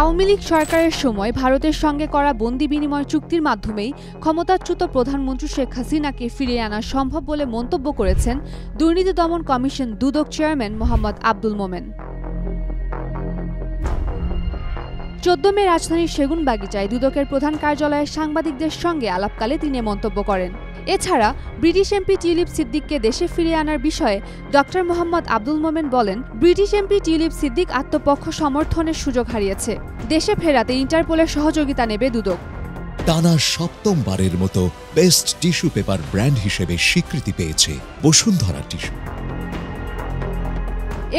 আওয়ামী লীগ সরকারের সময় ভারতের সঙ্গে করা বন্দি বিনিময় চুক্তির মাধ্যমেই ক্ষমতাচ্যুত প্রধানমন্ত্রী শেখ হাসিনাকে ফিরিয়ে আনা সম্ভব বলে মন্তব্য করেছেন দুর্নীতি দমন কমিশন দুদক চেয়ারম্যান মোহাম্মদ আব্দুল মোমেন। 14 মে রাজধানীর সেগুনবাগিচায় দুদকের প্রধান কার্যালয়ে সাংবাদিকদের সঙ্গে আলাপকালে তিনি মন্তব্য করেন। এছাড়া ব্রিটিশ এমপি টিউলিপ সিদ্দিককে দেশে ফিরিয়ে আনার বিষয়ে ডক্টর মোহাম্মদ আব্দুল মোমেন বলেন, ব্রিটিশ এমপি টিউলিপ সিদ্দিক আত্মপক্ষ সমর্থনের সুযোগ হারিয়েছে। দেশে ফেরাতে ইন্টারপোলের সহযোগিতা নেবে দুদক। টানা সপ্তমবারের মতো বেস্ট টিস্যু পেপার ব্র্যান্ড হিসেবে স্বীকৃতি পেয়েছে বসুন্ধরা টিস্যু।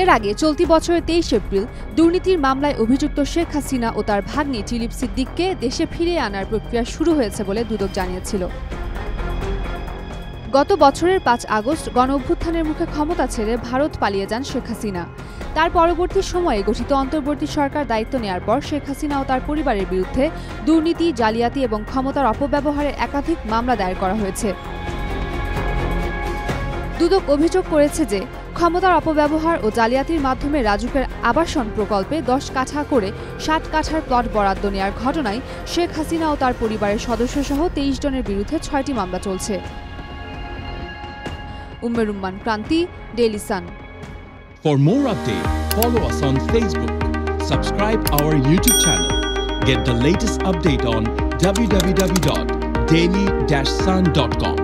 এর আগে চলতি বছরের 23 এপ্রিল দুর্নীতির মামলায় অভিযুক্ত শেখ হাসিনা ও তার ভাগ্নি টিউলিপ সিদ্দিককে দেশে ফিরিয়ে আনার প্রক্রিয়া শুরু হয়েছে বলে দুদক জানিয়েছিল। গত বছরের 5 আগস্ট গণঅভ্যুত্থানের মুখে ক্ষমতা ছেড়ে ভারত পালিয়ে যান শেখ হাসিনা। তার পরবর্তী সময়ে গঠিত অন্তর্বর্তী সরকার দায়িত্ব নেয়ার পর শেখ হাসিনা ও তার পরিবারের বিরুদ্ধে দুর্নীতি, জালিয়াতি এবং ক্ষমতার অপব্যবহারের একাধিক মামলা দায়ের করা হয়েছে। দুদক অভিযোগ করেছে যে ক্ষমতার অপব্যবহার ও জালিয়াতির মাধ্যমে রাজুকের আবাসন প্রকল্পে 10 কাঠা করে 60 কাঠার প্লট বরাদ্দ নেওয়ার ঘটনায় শেখ হাসিনা ও তার পরিবারের সদস্যসহ 23 জনের বিরুদ্ধে 6টি মামলা চলছে। উম্মেরুম্মান ক্রান্তি, Daily Sun. For more updates, follow us on Facebook, subscribe our YouTube channel, get the latest update on www.daily-sun.com.